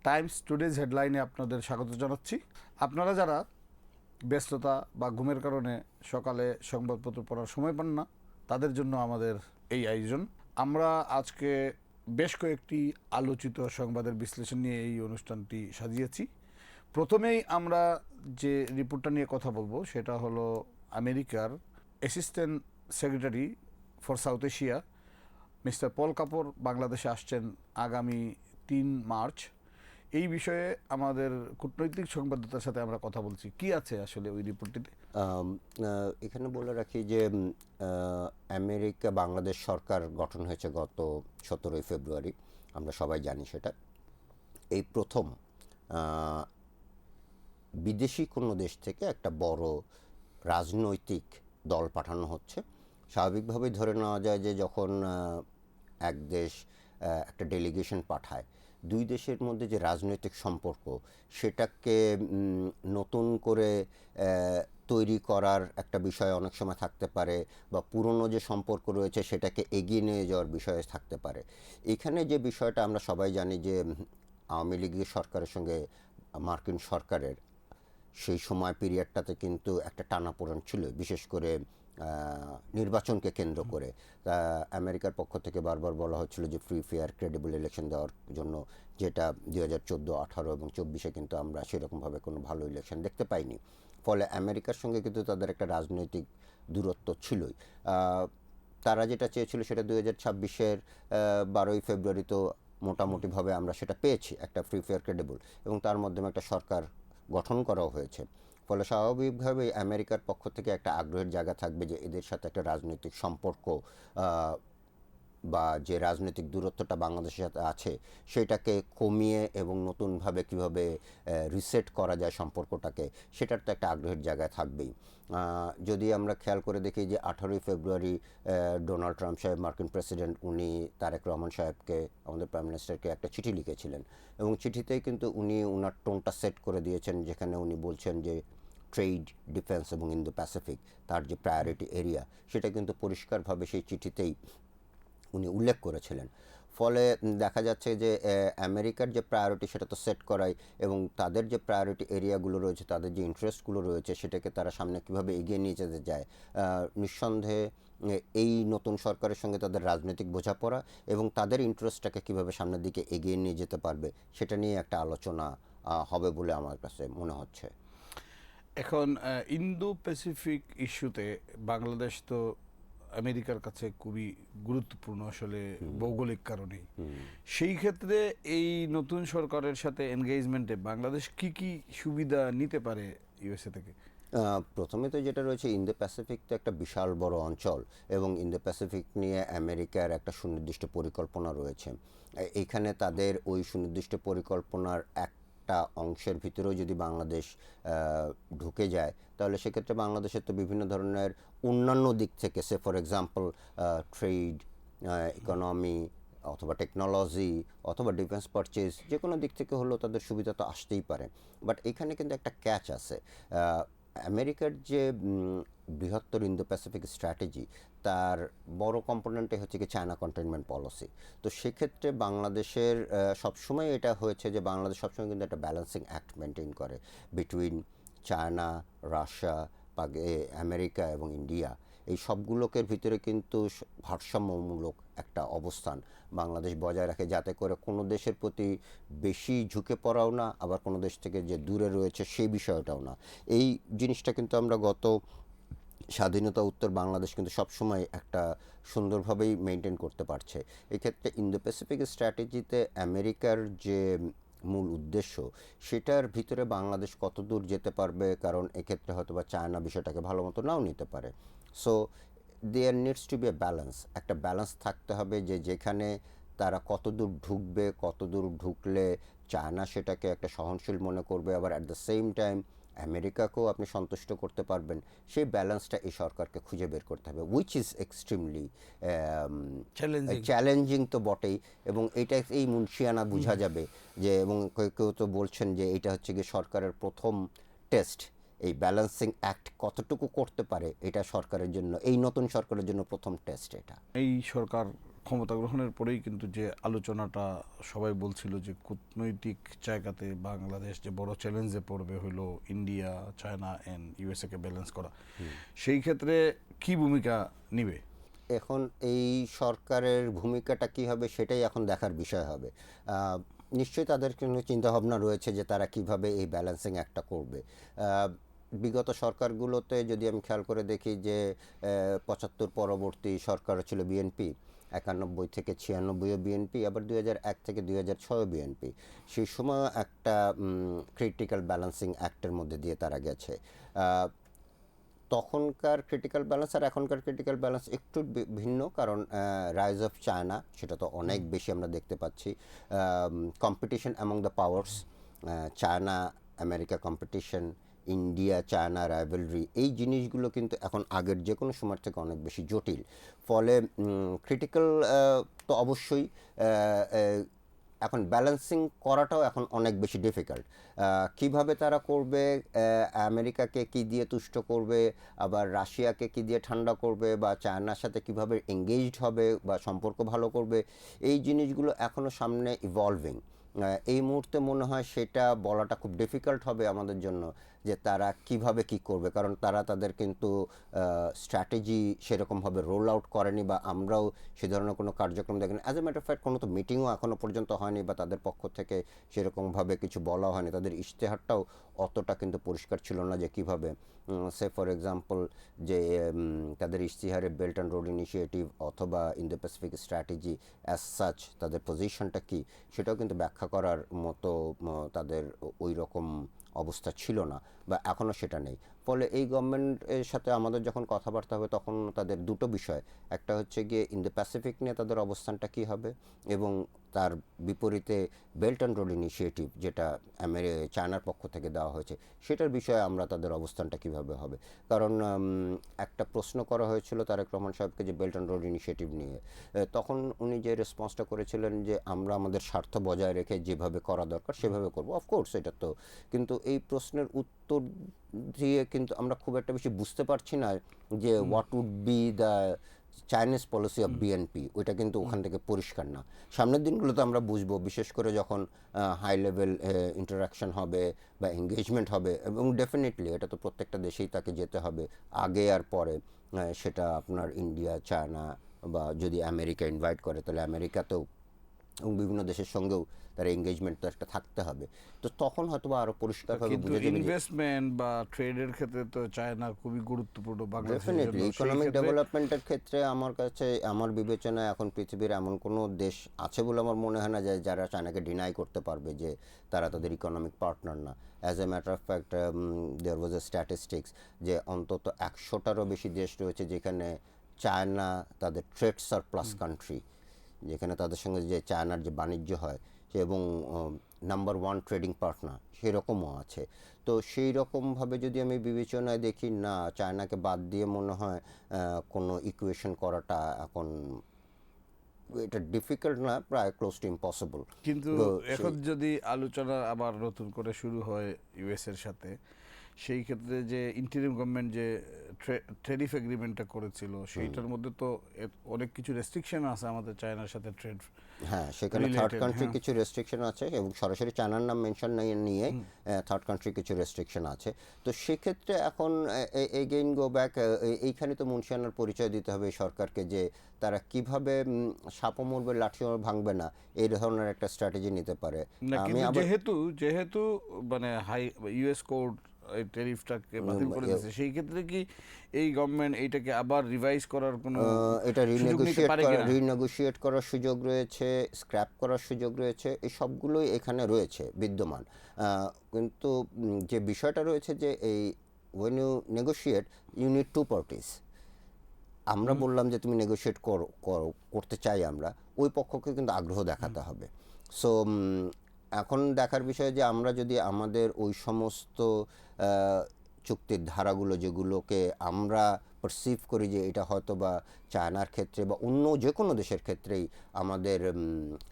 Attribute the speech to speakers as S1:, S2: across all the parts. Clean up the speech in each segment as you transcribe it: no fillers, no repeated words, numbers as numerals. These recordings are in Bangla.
S1: টাইমস টুডেজ হেডলাইনে আপনাদের স্বাগত জানাচ্ছি। আপনারা যারা ব্যস্ততা বা ঘুমের কারণে সকালে সংবাদপত্র পড়ার সময় পান না, তাদের জন্য আমাদের এই আয়োজন। আমরা আজকে বেশ কয়েকটি আলোচিত সংবাদের বিশ্লেষণ নিয়ে এই অনুষ্ঠানটি সাজিয়েছি। প্রথমেই আমরা যে রিপোর্টটা নিয়ে কথা বলবো সেটা হলো আমেরিকার assistant secretary for South Asia mister Paul Kapur বাংলাদেশে আসছেন আগামী ৩ মার্চ। এই বিষয়ে আমাদের কূটনৈতিক সংবাদদাতার সাথে আমরা কথা বলছি। কি আছে আসলে ওই রিপোর্টটিতে?
S2: এখানে বলে রাখি যে আমেরিকা বাংলাদেশ সরকার গঠন হয়েছে গত 17ই ফেব্রুয়ারি। আমরা সবাই জানি সেটা। এই প্রথম বিদেশি কোনো দেশ থেকে একটা বড় রাজনৈতিক দল পাঠানো হচ্ছে। স্বাভাবিকভাবেই ধরে নেওয়া যায় যে যখন এক দেশ একটা ডেলিগেশন পাঠায়, দুই দেশের মধ্যে যে রাজনৈতিক সম্পর্ক সেটাকে নতুন করে তৈরি করার একটা বিষয় অনেক সময় থাকতে পারে, বা পুরনো যে সম্পর্ক রয়েছে সেটাকে এগিয়ে নিয়ে যাওয়ার বিষয় থাকতে পারে। এখানে যে বিষয়টা আমরা সবাই জানি যে আওয়ামী লীগের সরকারের সঙ্গে মার্কিন সরকারের সেই সময় পিরিয়ডটাতে কিন্তু একটা টানাপোড়েন ছিল, বিশেষ করে নির্বাচনকে কেন্দ্র করে। আমেরিকার পক্ষ থেকে বারবার বলা হচ্ছিল যে ফ্রি ফেয়ার ক্রেডিবল ইলেকশন দেওয়ার জন্য, যেটা 2014, 18 এবং 24-এ কিন্তু আমরা সেরকমভাবে কোনো ভালো ইলেকশন দেখতে পাইনি। ফলে আমেরিকার সঙ্গে কিন্তু তাদের একটা রাজনৈতিক দূরত্ব ছিলই। তারা যেটা চেয়েছিল সেটা 2026-এর 12ই ফেব্রুয়ারি তো মোটামুটিভাবে আমরা সেটা পেয়েছি, একটা ফ্রি ফেয়ার ক্রেডিবল, এবং তার মাধ্যমে একটা সরকার গঠন করাও হয়েছে। ফলে স্বাভাবিকভাবেই আমেরিকার পক্ষ থেকে একটা আগ্রহের জায়গা থাকবে যে এদের সাথে একটা রাজনৈতিক সম্পর্ক বা যে রাজনৈতিক দূরত্বটা বাংলাদেশের সাথে আছে সেটাকে কমিয়ে এবং নতুনভাবে কীভাবে রিসেট করা যায় সম্পর্কটাকে, সেটার তো একটা আগ্রহের জায়গায় থাকবেই। যদি আমরা খেয়াল করে দেখি যে 18ই ফেব্রুয়ারি ডোনাল্ড ট্রাম্প সাহেব, মার্কিন প্রেসিডেন্ট, উনি তারেক রহমান সাহেবকে, আমাদের প্রাইম মিনিস্টারকে একটা চিঠি লিখেছিলেন, এবং চিঠিতেই কিন্তু উনি ওনার টোনটা সেট করে দিয়েছেন, যেখানে উনি বলছেন যে ট্রেড, ডিফেন্স এবং ইন্দো প্যাসিফিক তার যে প্রায়োরিটি এরিয়া, সেটা কিন্তু পরিষ্কারভাবে সেই চিঠিতেই উনি উল্লেখ করেছিলেন। ফলে দেখা যাচ্ছে যে আমেরিকার যে প্রায়োরিটি সেটা তো সেট করাই, এবং তাদের যে প্রায়োরিটি এরিয়াগুলো রয়েছে, তাদের যে ইন্টারেস্টগুলো রয়েছে, সেটাকে তারা সামনে কীভাবে এগিয়ে নিয়ে যেতে যায়। নিঃসন্দেহে এই নতুন সরকারের সঙ্গে তাদের রাজনৈতিক বোঝাপড়া এবং তাদের ইন্টারেস্টটাকে কীভাবে সামনের দিকে এগিয়ে নিয়ে যেতে পারবে সেটা নিয়ে একটা আলোচনা হবে বলে আমার কাছে মনে হচ্ছে।
S1: এখন ইন্দো প্যাসিফিক ইস্যুতে বাংলাদেশ তো আমেরিকার কাছে খুবই গুরুত্বপূর্ণ আসলে ভৌগোলিক কারণেই। সেই ক্ষেত্রে এই নতুন সরকারের সাথে এনগেজমেন্টে বাংলাদেশ কি কি সুবিধা নিতে পারে ইউএসএ থেকে?
S2: প্রথমে তো যেটা রয়েছে, ইন্দো প্যাসিফিক তো একটা বিশাল বড় অঞ্চল, এবং ইন্দো প্যাসিফিক নিয়ে আমেরিকার একটা সুনির্দিষ্ট পরিকল্পনা রয়েছে। এখানে তাদের ওই সুনির্দিষ্ট পরিকল্পনার একটা অংশের ভিতরেও যদি বাংলাদেশ ঢুকে যায়, তাহলে সেক্ষেত্রে বাংলাদেশের তো বিভিন্ন ধরনের অন্যান্য দিক থেকে, সে ফর এক্সাম্পল ট্রেড, ইকোনমি, অথবা টেকনোলজি, অথবা ডিফেন্স পারচেজ, যে কোনো দিক থেকে হলেও তাদের সুবিধা তো আসতেই পারে। বাট এখানে কিন্তু একটা ক্যাচ আছে। আমেরিকার যে বৃহত্তর ইন্দো প্যাসিফিক স্ট্র্যাটেজি, তার বড় কম্পোনেন্টে হচ্ছে কি চায়না কন্টেইনমেন্ট পলিসি। তো সেক্ষেত্রে বাংলাদেশের সবসময় এটা হয়েছে যে বাংলাদেশ সবসময় কিন্তু একটা ব্যালেন্সিং অ্যাক্ট মেনটেন করে বিটুইন চায়না, রাশিয়া, আমেরিকা এবং ইন্ডিয়া। এই সবগুলোকে ভিতরে কিন্তু ভারসাম্যমূলক একটা অবস্থান বাংলাদেশ বজায় রাখে, যাতে করে কোনো দেশের প্রতি বেশি ঝুঁকে পড়াও না, আবার কোনো দেশ থেকে যে দূরে রয়েছে সেই বিষয়টাও না। এই জিনিসটা কিন্তু আমরা গত স্বাধীনতা উত্তর বাংলাদেশ কিন্তু সবসময় একটা সুন্দরভাবেই মেনটেন করতে পারছে। এক্ষেত্রে ইন্দো প্যাসিফিক স্ট্র্যাটেজিতে আমেরিকার যে মূল উদ্দেশ্য, সেটার ভিতরে বাংলাদেশ কত দূর যেতে পারবে, কারণ এক্ষেত্রে হয়তো বা চায়না বিষয়টাকে ভালো মতো নাও নিতে পারে। So there needs to be a balance, একটা ব্যালেন্স থাকতে হবে যে যেখানে তারা কত দূর ঢুকবে, কত দূর ঢুকলে চায়না সেটাকে একটা সহনশীল মনে করবে, আবার অ্যাট দ্য সেম টাইম আমেরিকাকেও আপনি সন্তুষ্ট করতে পারবেন। সেই ব্যালেন্সটা এই সরকারকে খুঁজে বের করতে হবে, উইচ ইজ এক্সট্রিমলি চ্যালেঞ্জিং তো বটেই। এবং এইটা এই মুন্সিয়ানা বোঝা যাবে যে, এবং কেউ কেউ তো বলছেন যে এটা হচ্ছে গিয়ে সরকারের প্রথম টেস্ট। এই ব্যালেন্সিং অ্যাক্ট কতটুকু করতে পারে, এটা সরকারের জন্য, এই নতুন সরকারের জন্য প্রথম টেস্ট এটা।
S1: এই সরকার ক্ষমতা গ্রহণের পরেই কিন্তু যে আলোচনাটা সবাই বলছিল যে কূটনৈতিক জায়গাতে বাংলাদেশ যে বড় চ্যালেঞ্জে পড়বে হলো India, China and USA K balance করা, সেই ক্ষেত্রে কি ভূমিকা নিবে?
S2: এখন এই সরকারের ভূমিকাটা কী হবে সেটাই এখন দেখার বিষয় হবে। নিশ্চয়ই তাদের কিন্তু চিন্তাভাবনা রয়েছে যে তারা কিভাবে এই ব্যালেন্সিং একটা করবে। বিগত সরকারগুলোতে যদি আমি খেয়াল করে দেখি যে ৭৫ পরবর্তী সরকার ছিল বিএনপি, ৯১ থেকে ৯৬ও বিএনপি, আবার ২০০১ থেকে ২০০৬ও বিএনপি। সেই সময় একটা ক্রিটিক্যাল ব্যালেন্সিং অ্যাক্টের মধ্যে দিয়ে তারা গেছে। তখনকার ক্রিটিক্যাল ব্যালেন্স আর এখনকার ক্রিটিক্যাল ব্যালেন্স একটু ভিন্ন, কারণ রাইজ অফ চায়না সেটা তো অনেক বেশি আমরা দেখতে পাচ্ছি। Competition among the powers, China America competition, India China rivalry, এই জিনিসগুলো কিন্তু এখন আগের যে কোনো সময় থেকে অনেক বেশি জটিল। ফলে ক্রিটিক্যাল তো অবশ্যই, এখন ব্যালেন্সিং করাটাও এখন অনেক বেশি ডিফিকাল্ট। কিভাবে তারা করবে, আমেরিকাকে কি দিয়ে তুষ্ট করবে, আবার রাশিয়াকে কি দিয়ে ঠান্ডা করবে, বা চায়নার সাথে কিভাবে এঙ্গেজড হবে বা সম্পর্ক ভালো করবে, এই জিনিসগুলো এখনও সামনে ইভলভিং। এই মুহূর্তে মনে হয় সেটা বলাটা খুব ডিফিকাল্ট হবে আমাদের জন্য, যে তারা কিভাবে কি করবে, কারণ তারা তাদের কিন্তু স্ট্র্যাটেজি সেরকমভাবে রোল আউট করেনি, বা আমরাও সে ধরনের কোনো কার্যক্রম দেখিনি। As a matter of fact কোনো তো মিটিংও এখনও পর্যন্ত হয়নি, বা তাদের পক্ষ থেকে সেরকমভাবে কিছু বলা হয়নি। তাদের ইশতেহারটাও অতটা কিন্তু পরিষ্কার ছিল না যে কীভাবে, সে ফর এক্সাম্পল যে তাদের ইশতেহারে বেল্ট অ্যান্ড রোড ইনিশিয়েটিভ অথবা Indo Pacific strategy as such তাদের পজিশনটা কী সেটাও কিন্তু ব্যাখ্যা করার মতো তাদের ওই রকম অবস্থা ছিল না, বা এখনও সেটা নেই। ফলে এই গভর্নমেন্টের সাথে আমাদের যখন কথাবার্তা হবে তখন তাদের দুটো বিষয়, একটা হচ্ছে গিয়ে ইন্দো প্যাসিফিক নিয়ে তাদের অবস্থানটা কী হবে, এবং তার বিপরীতে বেল্ট অ্যান্ড রোড ইনিশিয়েটিভ যেটা চায়নার পক্ষ থেকে দেওয়া হয়েছে সেটার বিষয়ে আমরা তাদের অবস্থানটা কীভাবে হবে। কারণ একটা প্রশ্ন করা হয়েছিল তারেক রহমান সাহেবকে যে বেল্ট অ্যান্ড রোড ইনিশিয়েটিভ নিয়ে, তখন উনি যে রেসপন্সটা করেছিলেন যে আমরা আমাদের স্বার্থ বজায় রেখে যেভাবে করা দরকার সেভাবে করবো। অফকোর্স এটা তো, কিন্তু এই প্রশ্নের উত্তর দিয়ে কিন্তু আমরা খুব একটা বেশি বুঝতে পারছি না যে what would be the Chinese policy of BNP, ওইটা কিন্তু ওখান থেকে পরিষ্কার না। সামনের দিনগুলোতে আমরা বুঝবো, বিশেষ করে যখন হাই লেভেল ইন্টারাকশন হবে বা এঙ্গেজমেন্ট হবে, এবং ডেফিনেটলি এটা তো প্রত্যেকটা দেশেই তাকে যেতে হবে আগে আর পরে। সেটা আপনার ইন্ডিয়া, চায়না, বা যদি আমেরিকা ইনভাইট করে তাহলে আমেরিকাতেও, এবং বিভিন্ন দেশের সঙ্গেও তার এঙ্গেজমেন্ট তো একটা থাকতে হবে। তো তখন হয়তো আরও পরিষ্কারভাবে
S1: কিন্তু
S2: বুঝে যাবে।
S1: ইনভেস্টমেন্ট বা ট্রেডের ক্ষেত্রে তো চায়না খুবই গুরুত্বপূর্ণ বাংলাদেশের জন্য।
S2: ডেফিনেটলি ইকোনমিক ডেভেলপমেন্টের ক্ষেত্রে আমার কাছে, আমার বিবেচনায় এখন পৃথিবীর এমন কোনো দেশ আছে বলে আমার মনে হয় না যে যারা চায়নাকে ডিনাই করতে পারবে যে তারা তাদের ইকোনমিক পার্টনার না। As a matter of fact there was a statistics যে অন্তত 100টারও বেশি দেশ রয়েছে যেখানে চায়না তাদের ট্রেড সারপ্লাস কান্ট্রি, যেখানে তাদের সঙ্গে যে চায়নার যে বাণিজ্য হয় এবং নাম্বার ওয়ান ট্রেডিং পার্টনার সেরকমও আছে। তো সেই রকমভাবে যদি আমি বিবেচনায় দেখি, না চায়নাকে বাদ দিয়ে মনে হয় কোনো ইকুয়েশন করাটা এখন এটা ডিফিকাল্ট না, প্রায় ক্লোজ টু ইম্পসিবল।
S1: কিন্তু এখন যদি আলোচনা আবার নতুন করে শুরু হয় ইউএস এর সাথে, সেই ক্ষেত্রে যে ইন্টারিম গভর্নমেন্ট যে ট্রেডিফ এগ্রিমেন্টটা করেছিল সেইটার মধ্যে তো অনেক কিছু রেস্ট্রিকশন আছে আমাদের চায়নার সাথে ট্রেড।
S2: হ্যাঁ, সেখানে থার্ড কান্ট্রি কিছু রেস্ট্রিকশন আছে, এবং সরাসরি চায়নার নাম মেনশন নিয়ে থার্ড কান্ট্রি কিছু রেস্ট্রিকশন আছে। তো সেক্ষেত্রে এখন এগেইন গো ব্যাক, এইখানে তো মুন্সিয়ানার পরিচয় দিতে হবে সরকারকে যে তারা কিভাবে সাপও মরবে লাঠিও ভাঙবে না, এই ধরনের একটা স্ট্র্যাটেজি নিতে পারে।
S1: আমি যেহেতু মানে হাই ইউএস কোর্ট এই ট্যারিফটাকে বাতিল করে দিয়েছে, সেই ক্ষেত্রে কি এই গভর্নমেন্ট এইটাকে আবার রিভাইজ করার কোনো
S2: এটা
S1: সুযোগ নিতে পারে কিনা?
S2: রিনেগোশিয়েট করার সুযোগ রয়েছে, স্ক্র্যাপ করার সুযোগ রয়েছে, এই সবগুলোই এখানে রয়েছে বিদ্যমান। কিন্তু যে বিষয়টা রয়েছে যে এই when you negotiate you need to parties. আমরা বললাম যে তুমি নেগোশিয়েট করতে চাই আমরা, ওই পক্ষকে কিন্তু আগ্রহ দেখাতে হবে। সো এখন দেখার বিষয় যে আমরা যদি আমাদের ওই সমস্ত চুক্তির ধারাগুলো যেগুলোকে আমরা পারসিভ করি যে এটা হয়তো বা চায়নার ক্ষেত্রে বা অন্য যে কোনো দেশের ক্ষেত্রেই আমাদের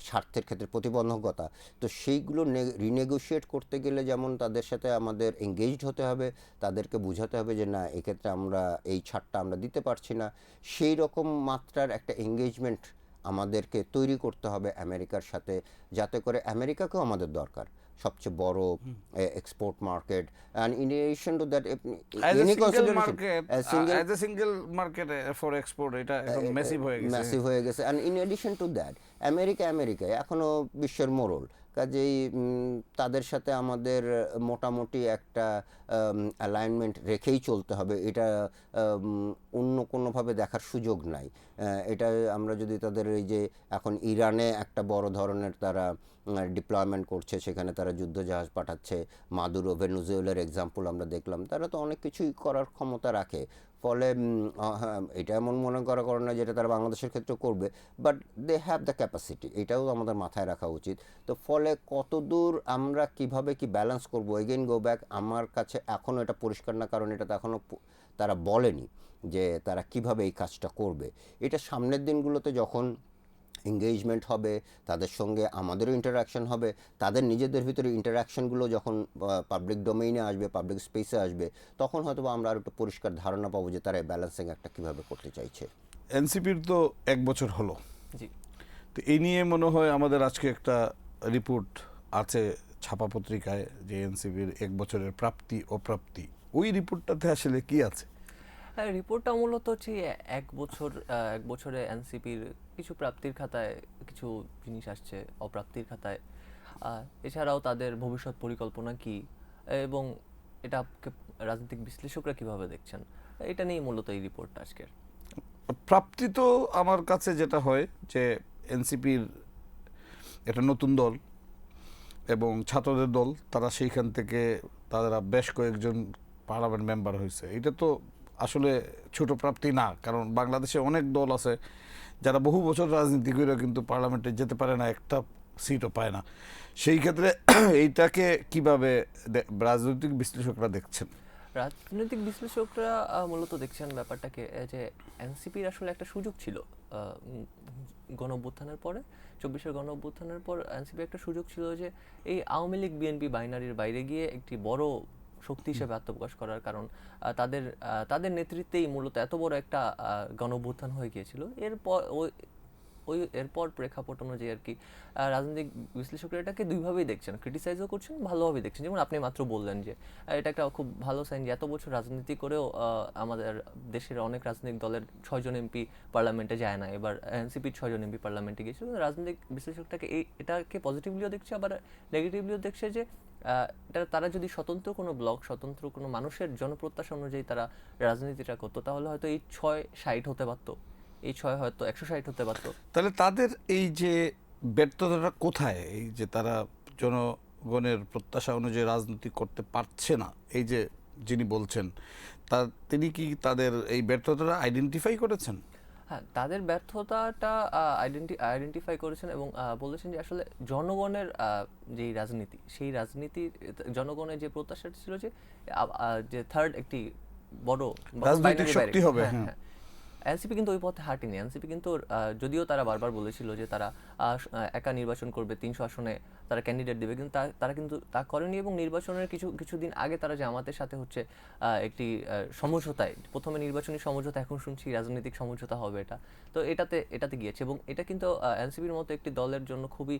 S2: স্বার্থের ক্ষেত্রে প্রতিবন্ধকতা, তো সেইগুলো রিনেগোশিয়েট করতে গেলে যেমন তাদের সাথে আমাদের এঙ্গেজড হতে হবে, তাদেরকে বোঝাতে হবে যে না এক্ষেত্রে আমরা এই ছাড়টা আমরা দিতে পারছি না, সেই রকম মাত্রার একটা এঙ্গেজমেন্ট আমাদেরকে তৈরি করতে হবে আমেরিকার সাথে, যাতে করে আমেরিকাকেও আমাদের দরকার, সবচেয়ে বড় export market. And in addition to that,
S1: as a
S2: any
S1: single
S2: consideration
S1: market,
S2: single
S1: as a single market for export এটা একদম ম্যাসিভ হয়ে গেছে।
S2: ম্যাসিভ হয়ে গেছে। And in addition to that, আমেরিকায় এখনও বিশ্বের মোড়ল, কাজেই তাদের সাথে আমাদের মোটামুটি একটা অ্যালাইনমেন্ট রেখেই চলতে হবে। এটা অন্য কোনোভাবে দেখার সুযোগ নাই। এটা আমরা যদি তাদের এই যে এখন ইরানে একটা বড় ধরনের তারা ডিপ্লয়মেন্ট করছে, সেখানে তারা যুদ্ধজাহাজ পাঠাচ্ছে, মাদুরো ভেনেজুয়েলার এক্সাম্পল আমরা দেখলাম, তারা তো অনেক কিছুই করার ক্ষমতা রাখে। ফলে হ্যাঁ, এটা এমন মনে করা করে না যেটা তারা বাংলাদেশের ক্ষেত্রে করবে, but they have the capacity, এটাও আমাদের মাথায় রাখা উচিত। তো ফলে কতদূর আমরা কিভাবে কি ব্যালেন্স করবো, এগেইন গো ব্যাক, আমার কাছে এখনও এটা পরিষ্কার না, কারণ এটা তো এখনও তারা বলেনি যে তারা কিভাবে এই কাজটা করবে। এটা সামনের দিনগুলোতে যখন এঙ্গেজমেন্ট হবে, তাদের সঙ্গে আমাদেরও ইন্টারাকশন হবে, তাদের নিজেদের ভিতরে ইন্টারাকশনগুলো যখন পাবলিক ডোমেইনে আসবে, পাবলিক স্পেসে আসবে, তখন হয়তো আমরা আরও একটু পরিষ্কার ধারণা পাবো যে তারা ব্যালেন্সিং একটা কীভাবে করতে চাইছে।
S1: এনসিপির তো 1 বছর হলো,
S3: জি।
S1: তো এই নিয়ে মনে হয় আমাদের আজকে একটা রিপোর্ট আছে ছাপা পত্রিকায় যে এনসিপির 1 বছরের প্রাপ্তি অপ্রাপ্তি, ওই রিপোর্টটাতে আসলে কি আছে?
S3: হ্যাঁ, রিপোর্টটা মূলত হচ্ছে এক বছরে এনসিপির কিছু প্রাপ্তির খাতায় কিছু জিনিস আসছে, অপ্রাপ্তির খাতায়। এছাড়াও তাদের ভবিষ্যৎ পরিকল্পনা কি এবং এটাকে রাজনৈতিক বিশ্লেষকরা কিভাবে দেখছেন, এটা নিয়ে মূলত এই রিপোর্টটা আজকের।
S1: প্রাপ্তি তো আমার কাছে যেটা হয় যে এনসিপির একটা নতুন দল এবং ছাত্রদের দল, তারা সেইখান থেকে তারা বেশ কয়েকজন পার্লামেন্ট মেম্বার হয়েছে। এটা তো আসলে ছোট প্রাপ্তি না, কারণ বাংলাদেশে অনেক দল আছে যারা বহু বছর রাজনীতি করে কিন্তু পার্লামেন্টে যেতে পারে না, একটা সিটও পায় না। সেই ক্ষেত্রে এইটাকে কিভাবে রাজনৈতিক বিশ্লেষকরা দেখছেন?
S3: রাজনৈতিক বিশ্লেষকরা মূলত দেখছেন ব্যাপারটাকে যে এনসিপির আসলে একটা সুযোগ ছিল গণ-অভ্যুত্থানের পরে, 24-এর গণ-অভ্যুত্থানের পর এনসিপি একটা সুযোগ ছিল যে এই আওয়ামী লীগ বিএনপি বাইনারির বাইরে গিয়ে একটি বড় শক্তি হিসেবে আত্মপ্রকাশ করার, কারণ তাদের নেতৃত্বেই মূলত এত বড় একটা গণ-অভ্যুত্থান হয়ে গিয়েছিল। এরপর প্রেক্ষাপট অনুযায়ী আর কি রাজনৈতিক বিশ্লেষকরা এটাকে দুইভাবেই দেখছেন, ক্রিটিসাইজও করছেন, ভালোভাবেই দেখছেন। যেমন আপনি মাত্র বললেন যে এটা একটা খুব ভালো সাইন যে এত বছর রাজনীতি করেও আমাদের দেশের অনেক রাজনৈতিক দলের 6 জন এমপি পার্লামেন্টে যায় না, এবার এনসিপির 6 জন এমপি পার্লামেন্টে গিয়েছিল। রাজনৈতিক বিশ্লেষকটাকে এটাকে পজিটিভলিও দেখছে, আবার নেগেটিভলিও দেখছে যে এটা তারা যদি স্বতন্ত্র কোনো ব্লক, স্বতন্ত্র কোনো মানুষের জনপ্রত্যাশা অনুযায়ী তারা রাজনীতিটা করতো, তাহলে হয়তো এই 6-60 হতে পারতো, এই 6 হয়তো 160 হতে পারতো।
S1: তাহলে তাদের এই যে ব্যর্থতাটা কোথায়? এই যে তারা জনগণের প্রত্যাশা অনুযায়ী রাজনীতি করতে পারছে না, এই যে যিনি বলছেন, তিনি কি তাদের এই ব্যর্থতাটা আইডেন্টিফাই করেছেন?
S3: হ্যাঁ, তাদের ব্যর্থতাটা আইডেন্টিফাই করেছেন এবং বলেছেন যে আসলে জনগণের যে রাজনীতি, সেই রাজনীতির জনগণের যে প্রত্যাশা ছিল যে থার্ড একটি বড়
S1: রাজনৈতিক শক্তি হবে।
S3: হ্যাঁ, এনসিপি কিন্তু ওই পথে হাঁটেনি। এনসিপি কিন্তু যদিও তারা বারবার বলেছিল যে তারা একা নির্বাচন করবে, 300 আসনে তারা ক্যান্ডিডেট দেবে, কিন্তু তারা কিন্তু তা করেনি। এবং নির্বাচনের কিছুদিন আগে তারা জামাতের সাথে হচ্ছে একটি সমঝোতায়, প্রথমে নির্বাচনী সমঝোতা, এখন শুনছি রাজনৈতিক সমঝোতা হবে এটা, তো এটাতে গিয়েছে। এবং এটা কিন্তু এনসিপির মতো একটি দলের জন্য খুবই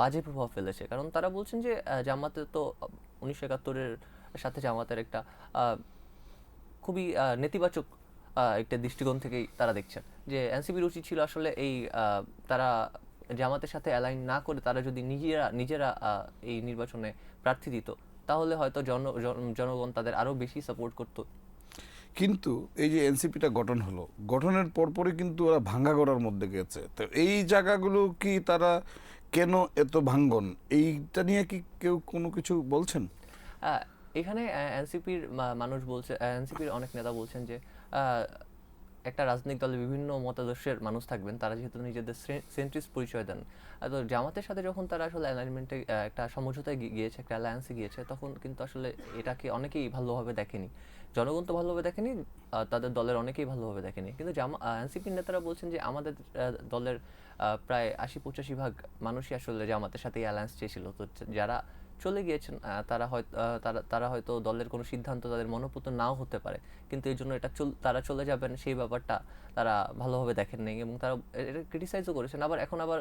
S3: বাজে প্রভাব ফেলেছে, কারণ তারা বলছেন যে জামাতে তো 1971-এর সাথে জামাতের একটা খুবই নেতিবাচক একটা দৃষ্টিকোণ থেকেই তারা দেখছেন যে এনসিপির উচিত ছিল আসলে এই তারা জামাতের সাথে অ্যালাইন না করে তারা যদি নিজেরা এই নির্বাচনে প্রার্থী দিত, তাহলে হয়তো জনগণ তাদের আরো বেশি সাপোর্ট করত।
S1: কিন্তু এই যে এনসিপিটা গঠন হলো, গঠনের পরপরই কিন্তু ওরা ভাঙ্গা গড়ার মধ্যে গেছে। তো এই জায়গাগুলো কি তারা কেন এত ভাঙ্গন, এইটা নিয়ে কি কেউ কোনো কিছু বলছেন?
S3: এখানে এনসিপির মানুষ বলছে, এনসিপির অনেক নেতা বলছেন যে একটা রাজনৈতিক দলে বিভিন্ন মতাদর্শের মানুষ থাকবেন, তারা যেহেতু নিজেদের সেন্ট্রিস্ট পরিচয় দেন, তো জামাতের সাথে যখন তারা আসলে অ্যালাইনমেন্টে একটা সমঝোতায় গিয়েছে, একটা অ্যালায়েন্সে গিয়েছে, তখন কিন্তু আসলে এটাকে অনেকেই ভালোভাবে দেখেনি। জনগণ তো ভালোভাবে দেখেনি, তাদের দলের অনেকেই ভালোভাবে দেখেনি। কিন্তু এনসিপির নেতারা বলছেন যে আমাদের দলের প্রায় 80-85% মানুষই আসলে জামাতের সাথে অ্যালায়েন্স চেয়েছিল। তো যারা চলে গিয়েছেন, তারা হয়তো দলের কোনো সিদ্ধান্ত তাদের মনোপুত নাও হতে পারে, কিন্তু এই জন্য তারা চলে যাবেন সেই ব্যাপারটা তারা ভালোভাবে দেখেন নাই এবং তারা এটা ক্রিটিসাইজও করেছেন। এখন আবার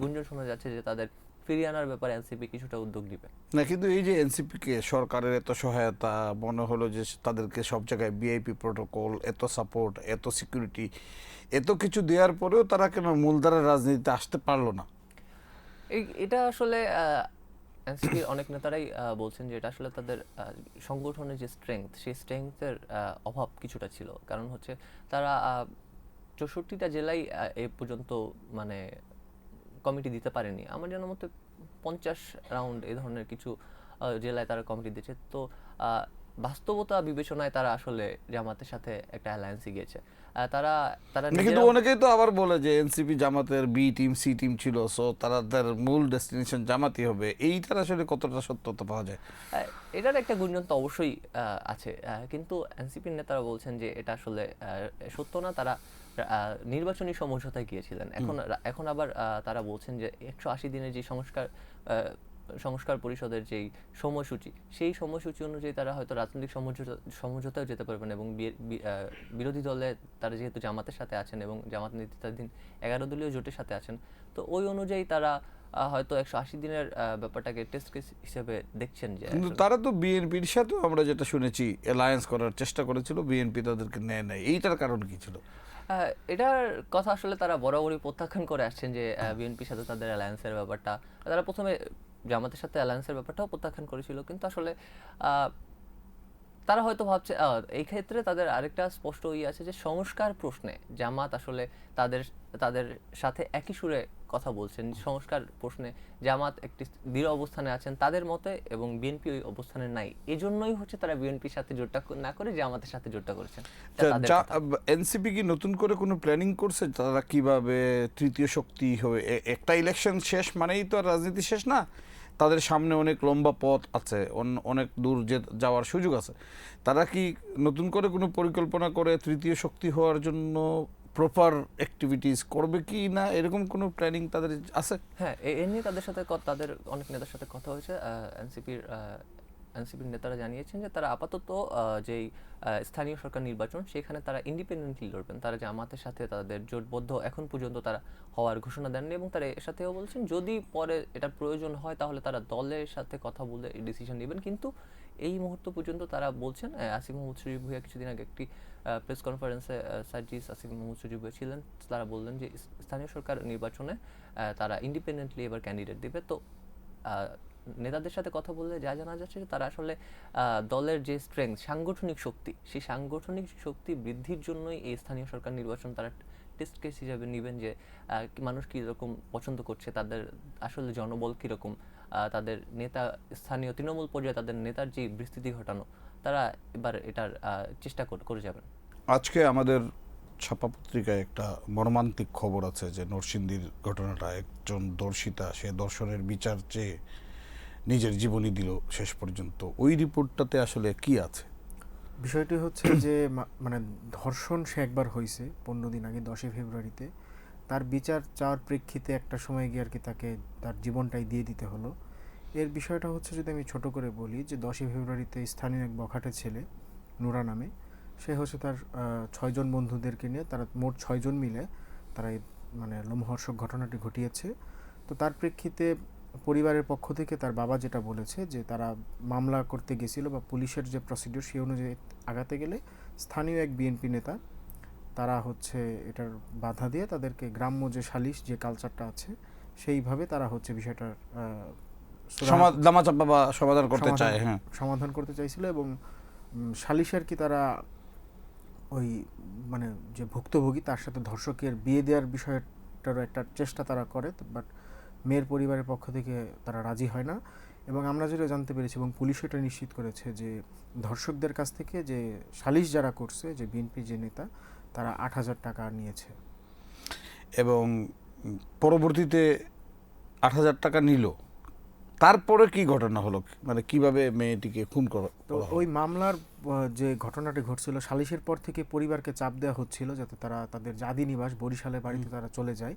S3: গুঞ্জন শোনা যাচ্ছে যে তাদের ফিরিয়ে আনার ব্যাপারে এনসিপি কিছুটা উদ্যোগ নিবে।
S1: না, কিন্তু এই যে এনসিপিকে সরকারের এত সহায়তা, মনে হলো যে তাদেরকে সব জায়গায় ভিআইপি প্রোটোকল, এত সাপোর্ট, এত সিকিউরিটি, এত কিছু দেওয়ার পরেও তারা কেন মূলধারার রাজনীতিতে আসতে পারলো না?
S3: এটা আসলে এনসিপির অনেক নেতারাই বলছেন যে এটা আসলে তাদের সংগঠনের যে স্ট্রেংথ, সেই স্ট্রেংথের অভাব কিছুটা ছিল। কারণ হচ্ছে তারা 64টা জেলায় এ পর্যন্ত মানে কমিটি দিতে পারেনি। আমার জানার মতে 50 রাউন্ড এই ধরনের কিছু জেলায় তারা কমিটি দিয়েছে। তো বাস্তবতা বিবেচনায় তারা আসলে জামাতের সাথে একটা অ্যালায়েন্সে গিয়েছে। তারা
S1: কিন্তু অনেকেই তো আবার বলে যে এনসিপি জামাতের বি টিম, সি টিম ছিল, সো তাদের মূল ডেস্টিনেশন জামাতই হবে। এইটার আসলে কতটা সত্যতা পাওয়া যায়?
S3: এটার একটা গুঞ্জন তো অবশ্যই আছে, কিন্তু এনসিপির নেতারা বলছেন যে এটা আসলে সত্য না। তারা নির্বাচনী সমঝোতায় গিয়েছিলেন। এখন আবার তারা বলছেন যে 180 দিনের যে সংস্কার পরিষদের যেই সময়সূচি, সেই সময়সূচি অনুযায়ী তারা হয়তো রাজনৈতিক সমঝোতায় যেতে পারবেন এবং বিরোধী দলে তারা যেহেতু জামাতের সাথে আছেন এবং জামাত নেতৃত্বাধীন 11 দলীয় জোটের সাথে আছেন, তো ওই অনুযায়ী তারা হয়তো 180 দিনের ব্যাপারটাকে টেস্ট কেস হিসেবে দেখছেন। যে
S1: কিন্তু তারা তো বিএনপির সাথে, আমরা যেটা শুনেছি, অ্যালায়েন্স করার চেষ্টা করেছিল, বিএনপি তাদেরকে নেয় নাই। এইটার কারণ কি ছিল?
S3: এটার কথা আসলে তারা বরাবরই প্রত্যাখ্যান করে আসছেন যে বিএনপির সাথে তাদের অ্যালায়েন্সের ব্যাপারটা, তারা প্রথমে জামাতের সাথে অ্যালায়েন্সের ব্যাপারটাও প্রত্যাখ্যান করেছিল। কিন্তু আসলে তারা হয়তো ভাবছে, এই ক্ষেত্রে তাদের আরেকটা স্পষ্ট আছে যে সংস্কার প্রশ্নে জামাত আসলে তাদের তাদের সাথে একই সুরে কথা বলছেন। সংস্কার প্রশ্নে জামাত একটি দৃঢ় অবস্থানে আছেন তাদের মতে এবং বিএনপি ওই অবস্থানে নাই। এজন্যই হচ্ছে তারা বিএনপির সাথে জোটটা না করে জামাতের সাথে জোটটা করেছেন।
S1: এনসিপি কি নতুন করে কোনো প্ল্যানিং করছে তারা কিভাবে তৃতীয় শক্তি হবে? একটা ইলেকশন শেষ মানেই তো আর রাজনীতি শেষ না। তাদের সামনে অনেক লম্বা পথ আছে, অনেক দূর যাওয়ার সুযোগ আছে। তারা কি নতুন করে কোনো পরিকল্পনা করে তৃতীয় শক্তি হওয়ার জন্য প্রপার অ্যাক্টিভিটিস করবে কি না, এরকম কোনো প্ল্যানিং তাদের আছে?
S3: হ্যাঁ, এ নিয়ে তাদের অনেক নেতার সাথে কথা হয়েছে। এনসিপির নেতারা জানিয়েছেন যে তারা আপাতত যেই স্থানীয় সরকার নির্বাচন, সেখানে তারা ইন্ডিপেন্ডেন্টলি লড়বেন। তারা জামাতের সাথে তাদের জোটবদ্ধ এখন পর্যন্ত তারা হওয়ার ঘোষণা দেননি এবং তারা এর সাথেও বলছেন যদি পরে এটা প্রয়োজন হয় তাহলে তারা দলের সাথে কথা বলে ডিসিশন নেবেন। কিন্তু এই মুহূর্ত পর্যন্ত তারা বলছেন, আসিফ মাহমুদ সজীব ভুঁইয়া কিছুদিন আগে একটি প্রেস কনফারেন্সে সার্জিস আসিফ মাহমুদ সজীব ভুঁইয়া ছিলেন, তারা বললেন যে স্থানীয় সরকার নির্বাচনে তারা ইন্ডিপেন্ডেন্টলি এবার ক্যান্ডিডেট দেবে। তো নেতাদের সাথে কথা বললে যা জানা যাচ্ছে যে তারা আসলে দলের যে স্ট্রেংথ, সাংগঠনিক শক্তি, সেই সাংগঠনিক শক্তি বৃদ্ধির জন্যই এই স্থানীয় সরকার নির্বাচন তারা টেস্ট কেস হিসাবে নেবেন যে মানুষ কীরকম পছন্দ করছে, তাদের আসলে জনবল কীরকম, তাদের নেতা স্থানীয় তৃণমূল পর্যায়ে তাদের নেতার যে বিস্তৃতি ঘটানো, তারা এবার এটার চেষ্টা করে যাবেন।
S1: আজকে আমাদের ছাপা পত্রিকায় একটা মর্মান্তিক খবর আছে যে নরসিংদীর ঘটনাটা, একজন দর্শিতা সে দর্শনের বিচার চেয়ে নিজের জীবনী দিল শেষ পর্যন্ত। ওই রিপোর্টটাতে আসলে কি আছে?
S4: বিষয়টি হচ্ছে যে মানে ধর্ষণ সে একবার হয়েছে 15 দিন আগে 10 ফেব্রুয়ারিতে। তার বিচার চাওয়ার প্রেক্ষিতে একটা সময় গিয়ে আর কি তাকে তার জীবনটাই দিয়ে দিতে হলো। এর বিষয়টা হচ্ছে, যদি আমি ছোট করে বলি, যে 10 ফেব্রুয়ারিতে স্থানীয় এক বখাটে ছেলে নুরা নামে, সে হচ্ছে তার 6 জন বন্ধুদেরকে নিয়ে, তারা মোট 6 জন মিলে তারা এই মানে লোমহর্ষক ঘটনাটি ঘটিয়েছে। তো তার প্রেক্ষিতে পরিবারের পক্ষ থেকে তার বাবা যেটা বলেছে যে তারা মামলা করতে গেছিল বা পুলিশের যে প্রসিডিউর সেই অনুযায়ী আগাতে গেলে স্থানীয় এক বিএনপি নেতা তারা হচ্ছে এটার বাধা দিয়ে তাদেরকে গ্রাম্য যে সালিশ যে কালচারটা আছে সেইভাবে তারা হচ্ছে বিষয়টার সমাধান করতে চাইছিল এবং সালিশের কি তারা ওই মানে যে ভুক্তভোগী তার সাথে ধর্ষকের বিয়ে দেওয়ার বিষয়টারও একটা চেষ্টা তারা করে, বাট মেয়ের পরিবারের পক্ষ থেকে তারা রাজি হয় না। এবং আমরা যেটা জানতে পেরেছি এবং পুলিশ এটা নিশ্চিত করেছে যে ধর্ষকদের কাছ থেকে যে সালিশ যারা করছে, যে বিএনপি যে নেতা, তারা 8,000 টাকা নিয়েছে
S1: এবং পরবর্তীতে 8,000 টাকা নিল। তারপরে কি ঘটনা হলো, মানে কিভাবে মেয়েটিকে খুন করা?
S4: তো ওই মামলার যে ঘটনাটি ঘটছিল, সালিশের পর থেকে পরিবারকে চাপ দেওয়া হচ্ছিল যাতে তারা তাদের জাদি নিবাস বরিশালের বাড়িতে তারা চলে যায়।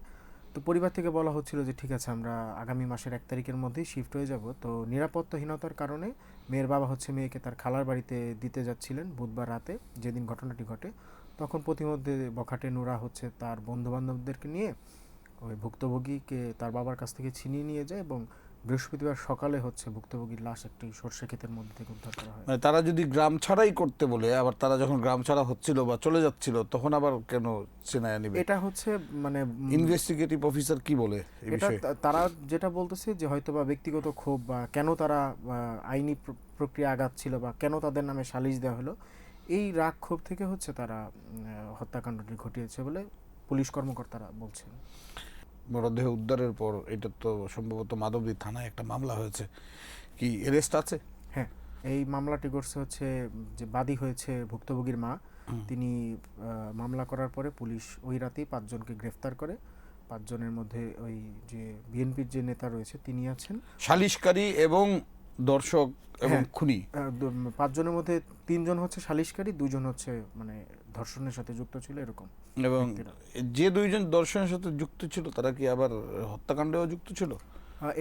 S4: তো পরিবার থেকে বলা হচ্ছিল যে ঠিক আছে আমরা আগামী মাসের 1 তারিখের মধ্যেই শিফট হয়ে যাব। তো নিরাপত্তাহীনতার কারণে মেয়ের বাবা হচ্ছে মেয়েকে তার খালার বাড়িতে দিতে যাচ্ছিলেন বুধবার রাতে, যেদিন ঘটনাটি ঘটে। তখন প্রতিমধ্যে বখাটে নুরা হচ্ছে তার বন্ধুবান্ধবদেরকে নিয়ে ওই ভুক্তভোগীকে তার বাবার কাছ থেকে ছিনিয়ে নিয়ে যায় এবং বৃহস্পতিবার সকালে হচ্ছে ভুক্তভোগীর লাশ একটি সর্ষে ক্ষেতের মধ্যে থেকে উদ্ধার করা হয়।
S1: মানে তারা যদি গ্রাম ছাড়াই করতে বলে, আবার তারা যখন গ্রাম ছাড়া হচ্ছিল বা চলে যাচ্ছিল, তখন আবার কেন চেনায় নিবে?
S4: এটা হচ্ছে মানে
S1: ইনভেস্টিগেটিভ অফিসার কি বলে এই
S4: এটা
S1: বিষয়ে?
S4: তারা যেটা বলতেছে যে হয়তোবা ব্যক্তিগত ক্ষোভ বা কেন তারা আইনি প্রক্রিয়া আগাচ্ছিল বা কেন তাদের নামে সালিশ দেওয়া হলো, এই রাগ ক্ষোভ থেকে হচ্ছে তারা হত্যাকাণ্ডটি ঘটিয়েছে বলে পুলিশ কর্মকর্তারা বলছেন।
S1: মরদেহ উদ্ধারের পর এটা তো সম্ভবত মাধবদী থানায় একটা মামলা হয়েছে, কি এরেস্ট আছে?
S4: হ্যাঁ, এই মামলাটি করছে হচ্ছে যে বাদী হয়েছে ভুক্তভোগীর মা। তিনি মামলা করার পরে পুলিশ ওই রাতেই 5 জনকে গ্রেফতার করে। 5 জনের মধ্যে ওই যে বিএনপির যে নেতা রয়েছে তিনি আছেন,
S1: সালিশকারী এবং দর্শক এবং
S4: হ্যাঁ।
S1: খুনি।
S4: 5 জনের মধ্যে 3 জন হচ্ছে সালিশকারী, 2 জন হচ্ছে মানে ধর্ষণের সাথে যুক্ত ছিল এরকম।
S1: এবং
S4: ব্যক্তিরা।
S1: যে দুইজন দর্শনের সাথে যুক্ত ছিল তারা কি আবার হত্যাকাণ্ডেও যুক্ত ছিল?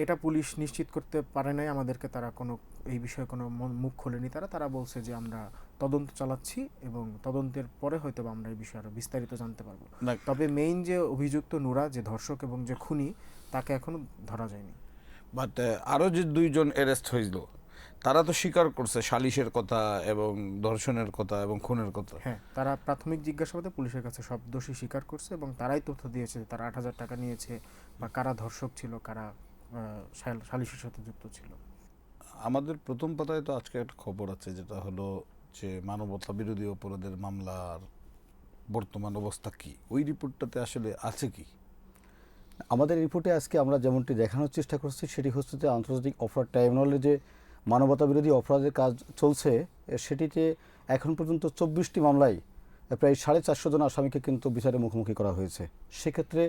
S4: এটা পুলিশ নিশ্চিত করতে পারে নাই আমাদেরকে, তারা কোনো এই বিষয়ে কোনো মুখ খোলেনি। তারা বলছে যে আমরা তদন্ত চালাচ্ছি এবং তদন্তের পরে হয়তো আমরা এই বিষয়ে আরো বিস্তারিত জানতে পারবো।
S1: না,
S4: তবে মেইন যে অভিযুক্ত নুরা, যে ধর্ষক এবং যে খুনি, তাকে এখনো ধরা যায়নি।
S1: বাট আরো যে দুইজন অ্যারেস্ট হয়েছিল তারা তো স্বীকার করছে সালিশের কথা এবং ধর্ষণের কথা এবং খুনের কথা।
S4: হ্যাঁ, তারা প্রাথমিক জিজ্ঞাসাবাদে পুলিশের কাছে সব দোষী স্বীকার করছে এবং তারাই তথ্য দিয়েছে যে তারা 8,000 টাকা নিয়েছে বা কারা ধর্ষক ছিল, কারা সালিশের সাথে যুক্ত ছিল।
S1: আমাদের প্রথম পাতায় তো আজকে একটা খবর আছে, যেটা হলো যে মানবতা বিরোধী অপরাধের মামলার বর্তমান অবস্থা কি, ওই রিপোর্টটাতে আসলে আছে কি?
S5: আমাদের রিপোর্টে আজকে আমরা যেমনটি দেখানোর চেষ্টা করছি সেটি হচ্ছে যে আন্তর্জাতিক অপরাধ ট্রাইব্যুনালে যে মানবতা বিরোধী অপরাধের কাজ চলছে সেটিতে এখন পর্যন্ত 24টি মামলায় প্রায় 450 জন আসামিকে কিন্তু বিচারের মুখোমুখি করা হয়েছে। সেক্ষেত্রে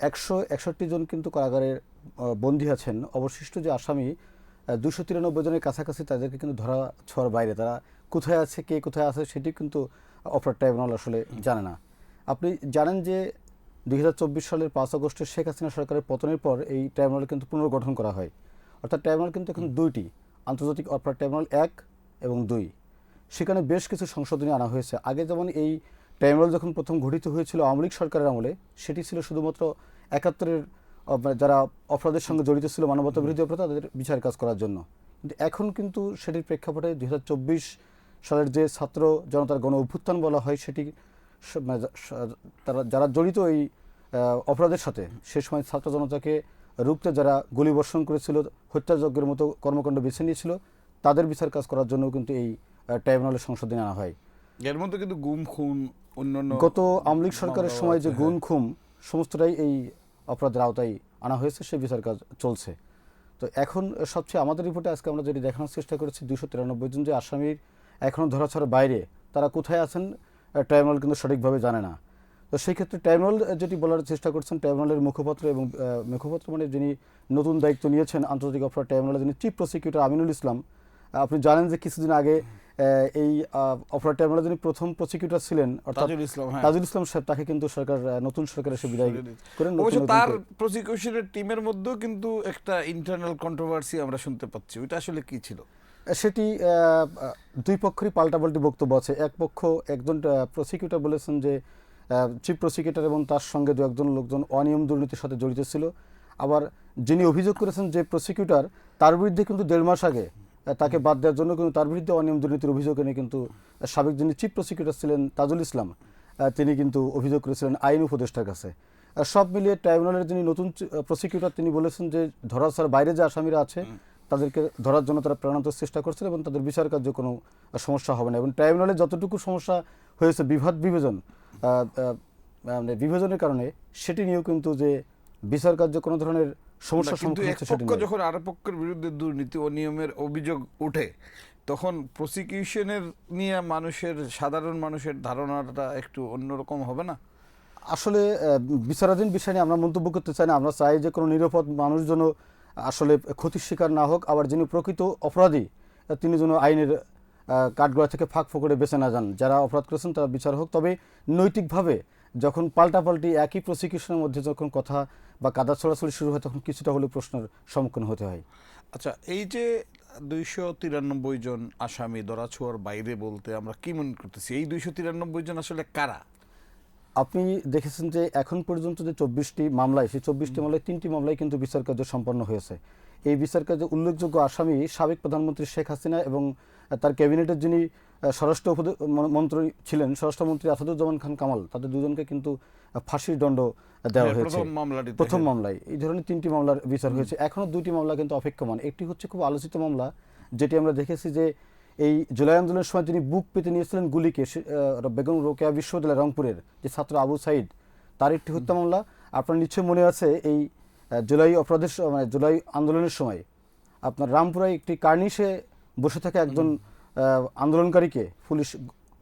S5: 161 জন কিন্তু কারাগারে বন্দী আছেন। অবশিষ্ট যে আসামি 293 জনের কাছাকাছি, তাদেরকে কিন্তু ধরা ছোঁয়ার বাইরে। তারা কোথায় আছে, কে কোথায় আছে সেটি কিন্তু অপরাধ ট্রাইব্যুনাল আসলে জানে না। আপনি জানেন যে 2024 সালের 5 আগস্টে শেখ হাসিনা সরকারের পতনের পর এই ট্রাইব্যুনাল কিন্তু পুনর্গঠন করা হয়। অর্থাৎ ট্রাইব্যুনাল কিন্তু এখন 2টি, আন্তর্জাতিক অপরাধ ট্রাইব্যুনাল 1 এবং 2। সেখানে বেশ কিছু সংশোধনী আনা হয়েছে। আগে যেমন এই ট্রাইব্যুনাল যখন প্রথম গঠিত হয়েছিল আওয়ামী লীগ সরকারের আমলে, সেটি ছিল শুধুমাত্র 71-এর যারা অপরাধের সঙ্গে জড়িত ছিল, মানবতা বিরোধী অপরাধ, তাদের বিচার কাজ করার জন্য। কিন্তু এখন কিন্তু সেটির প্রেক্ষাপটে 2024 সালের যে ছাত্র জনতার গণ অভ্যুত্থান বলা হয়, সেটি তারা যারা জড়িত এই অপরাধের সাথে, সে সময় ছাত্র জনতাকে রুখতে যারা গুলিবর্ষণ করেছিল, হত্যাযজ্ঞের মতো কর্মকাণ্ড বেছে নিয়েছিল, তাদের বিচার কাজ করার জন্য কিন্তু এই ট্রাইব্যুনালের সংশোধনী আনা হয়।
S1: এর মধ্যে কিন্তু গুম খুন অন্যান্য
S5: গত আওয়ামী লীগ সরকারের সময় যে গুম খুম সমস্তটাই এই অপরাধের আওতায় আনা হয়েছে, সে বিচার কাজ চলছে। তো এখন সবচেয়ে আমাদের রিপোর্টে আজকে আমরা যেটি দেখানোর চেষ্টা করেছি, 293 জন যে আসামির এখনও ধরাছোঁয়ার বাইরে, তারা কোথায় আছেন ট্রাইব্যুনাল কিন্তু সঠিকভাবে জানে না। তো সেই ক্ষেত্রে ট্রাইব্যুনাল যেটি বলার চেষ্টা করছেন, ট্রাইব্যুনালের মুখপাত্র এবং মুখপাত্র মানে যিনি নতুন দায়িত্ব নিয়েছেন আন্তর্জাতিক অপরাধ ট্রাইব্যুনালের যিনি চিফ প্রসিকিউটর আমিনুল ইসলাম, আপনি জানেন যে কিছুদিন আগে এই অপরাধ ট্রাইব্যুনালের যিনি প্রথম প্রসিকিউটর ছিলেন অর্থাৎ তাজুল ইসলাম সাহেব, তাকে কিন্তু সরকার নতুন সরকার এসে বিদায় করেন।
S1: অবশ্য তার প্রসিকিউশনের টিমের মধ্যেও কিন্তু একটা ইন্টারনাল কন্ট্রোভার্সি আমরা শুনতে পাচ্ছি, ওইটা আসলে কি ছিল?
S5: সেটি দুই পক্ষেরই পাল্টাপাল্টি বক্তব্য আছে। এক পক্ষ, একজন প্রসিকিউটর বলেছেন যে চিফ প্রসিকিউটর এবং তার সঙ্গে দু একজন লোকজন অনিয়ম দুর্নীতির সাথে জড়িত ছিল। আবার যিনি অভিযোগ করেছেন যে প্রসিকিউটর, তার বিরুদ্ধে কিন্তু 1.5 মাস আগে তাকে বাদ দেওয়ার জন্য কিন্তু তার বিরুদ্ধে অনিয়ম দুর্নীতির অভিযোগ এনে কিন্তু সাবেক যিনি চিফ প্রসিকিউটর ছিলেন তাজুল ইসলাম, তিনি কিন্তু অভিযোগ করেছিলেন আইন উপদেষ্টার কাছে। সব মিলিয়ে ট্রাইব্যুনালের যিনি নতুন প্রসিকিউটর, তিনি বলেছেন যে ধরাছোঁয়ার বাইরে যে আসামিরা আছে তাদেরকে ধরার জন্য তারা প্রাণান্তর চেষ্টা করছেন এবং তাদের বিচার কার্য কোনো সমস্যা হবে না। এবং ট্রাইব্যুনালে যতটুকু সমস্যা হয়েছে মানে বিভাজনের কারণে, সেটি নিয়েও কিন্তু যে বিচার কার্য কোনো ধরনের সমস্যার সম্মুখীন হচ্ছে সেটি নয়।
S1: যখন আরেক পক্ষের বিরুদ্ধে দুর্নীতি ও নিয়মের অভিযোগ ওঠে, তখন প্রসিকিউশনের নিয়ে সাধারণ মানুষের ধারণাটা একটু অন্যরকম হবে না?
S5: আসলে বিচারাধীন বিষয় নিয়ে আমরা মন্তব্য করতে চাই না। আমরা চাই যে কোনো নিরাপদ মানুষ যেন আসলে ক্ষতির শিকার না হোক, আবার যিনি প্রকৃত অপরাধী তিনি যেন আইনের কাঠগড়া থেকে ফাঁক ফোকরে বেঁচে না যান। যারা অপরাধ করেছেন তারা বিচার হোক, তবে নৈতিকভাবে যখন পাল্টাপাল্টি একই প্রসিকিউশনের মধ্যে যখন কথা বা কাদা ছড়াছড়ি শুরু হয় তখন কিছুটা হলেও প্রশ্নের সম্মুখীন হতে হয়।
S1: আচ্ছা, এই যে 293 জন আসামি ধরাছোঁয়ার বাইরে বলতে আমরা কি মনে করতেছি, এই 293 জন আসলে কারা?
S5: আপনি দেখেছেন যে এখন পর্যন্ত যে 24টি মামলায়, সেই 24টি মামলায় 3টি মামলায় কিন্তু বিচার কার্য সম্পন্ন হয়েছে। এই বিচার কার্যে উল্লেখযোগ্য আসামি সাবেক প্রধানমন্ত্রী শেখ হাসিনা এবং তার ক্যাবিনেটের যিনি স্বরাষ্ট্র মন্ত্রী ছিলেন, স্বরাষ্ট্রমন্ত্রী আসাদুজ্জামান খান কামাল, তাদের দুজনকে কিন্তু ফাঁসির দণ্ড দেওয়া হয়েছে প্রথম মামলায়। এই ধরনের 3টি মামলার বিচার হয়েছে। এখনও 2টি মামলা কিন্তু অপেক্ষমান। একটি হচ্ছে খুব আলোচিত মামলা, যেটি আমরা দেখেছি যে এই জুলাই আন্দোলনের সময় তিনি বুক পেতে নিয়েছিলেন গুলিকে, বেগম রোকেয়া বিশ্ববিদ্যালয় রংপুরের যে ছাত্র আবু সাইদ, তার একটি হত্যা মামলা। আপনার নিশ্চয় মনে আছে এই জুলাই অপরাধের মানে জুলাই আন্দোলনের সময় আপনার রামপুরায় একটি কার্নিশে বসে থাকা একজন আন্দোলনকারীকে পুলিশ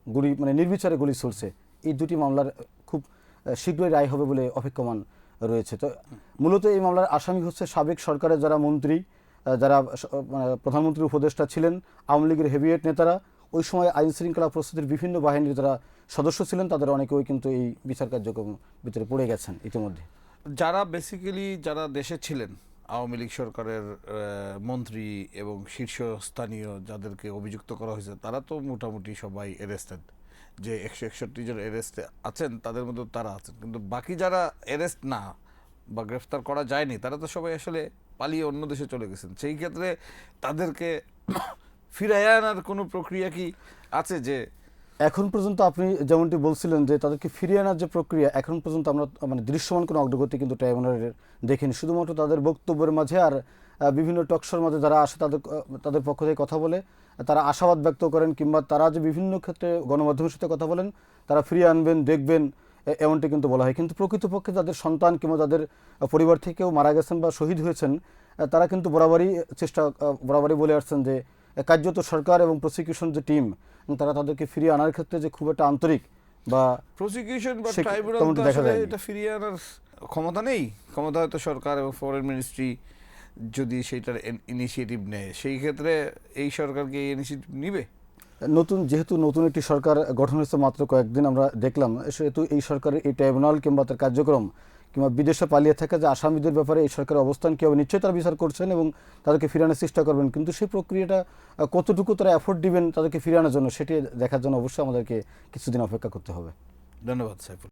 S5: গুলি মানে নির্বিচারে গুলি ছুড়ছে। এই 2টি মামলার খুব শীঘ্রই রায় হবে বলে অপেক্ষমান রয়েছে। তো মূলত এই মামলার আসামি হচ্ছে সাবেক সরকারের যারা মন্ত্রী, যারা প্রধানমন্ত্রীর উপদেষ্টা ছিলেন, আওয়ামী লীগের হেভিওয়েট নেতারা, ওই সময় আইন শৃঙ্খলা প্রস্তুতির বিভিন্ন বাহিনীর যারা সদস্য ছিলেন, তাদের অনেকেই কিন্তু এই বিচার কার্যক্রম ভিতরে পড়ে গেছেন ইতিমধ্যে।
S1: যারা বেসিক্যালি যারা দেশে ছিলেন, আওয়ামী লীগ সরকারের মন্ত্রী এবং শীর্ষস্থানীয় যাদেরকে অভিযুক্ত করা হয়েছে, তারা তো মোটামুটি সবাই অ্যারেস্টেড। যে 161 জন অ্যারেস্টে আছেন তাদের মধ্যে তারা আছেন, কিন্তু বাকি যারা অ্যারেস্ট না বা গ্রেফতার করা যায়নি তারা তো সবাই আসলে পালিয়ে অন্য দেশে চলে গেছেন। সেই ক্ষেত্রে তাদেরকে ফিরিয়ে আনার কোনো প্রক্রিয়া কি আছে? যে
S5: এখন পর্যন্ত আপনি যেমনটি বলছিলেন যে তাদেরকে ফিরিয়ে আনার যে প্রক্রিয়া, এখন পর্যন্ত আমরা মানে দৃশ্যমান কোনো অগ্রগতি কিন্তু ট্রাইব্যুনালের দেখিনি। শুধুমাত্র তাদের বক্তব্যের মাঝে আর বিভিন্ন টকশোর মাঝে যারা আসে তাদের পক্ষ থেকে কথা বলে তারা আশাবাদ ব্যক্ত করেন, কিংবা তারা যে বিভিন্ন ক্ষেত্রে গণমাধ্যমের সাথে কথা বলেন তারা ফিরিয়ে আনবেন, দেখবেন, এমনটি কিন্তু বলা হয়। কিন্তু প্রকৃতপক্ষে যাদের সন্তান কিংবা যাদের পরিবার থেকেও মারা গেছেন বা শহীদ হয়েছেন, তারা কিন্তু বরাবরই বলে আসছেন যে কার্যত সরকার এবং প্রসিকিউশন যে টিম, তারা তাদেরকে ফিরিয়ে আনার ক্ষেত্রে যে খুব একটা আন্তরিক বা
S1: প্রসিকিউশন বা ট্রাইব্যুনাল তো আসলে এটা ফিরিয়ে আনার ক্ষমতা নেই। ক্ষমতা হয়তো সরকার এবং ফরেন মিনিস্ট্রি যদি সেইটার ইনিশিয়েটিভ নেয়, সেই ক্ষেত্রে এই সরকারকে এই ইনিশিয়েটিভ নিবে।
S5: যেহেতু নতুন একটি সরকার গঠন হয়েছে মাত্র কয়েকদিন আমরা দেখলাম, সেহেতু এই সরকারের এই ট্রাইব্যুনাল কিংবা তার কার্যক্রম কিংবা বিদেশে পালিয়ে থাকা যে আসামিদের ব্যাপারে এই সরকারের অবস্থান কী হবে নিশ্চয়ই তারা বিচার করছেন এবং তাদেরকে ফিরানোর চেষ্টা করবেন। কিন্তু সেই প্রক্রিয়াটা কতটুকু তারা এফোর্ট দিবেন তাদেরকে ফিরানোর জন্য, সেটি দেখার জন্য অবশ্যই আমাদেরকে কিছুদিন অপেক্ষা করতে হবে।
S1: ধন্যবাদ সাইফুল।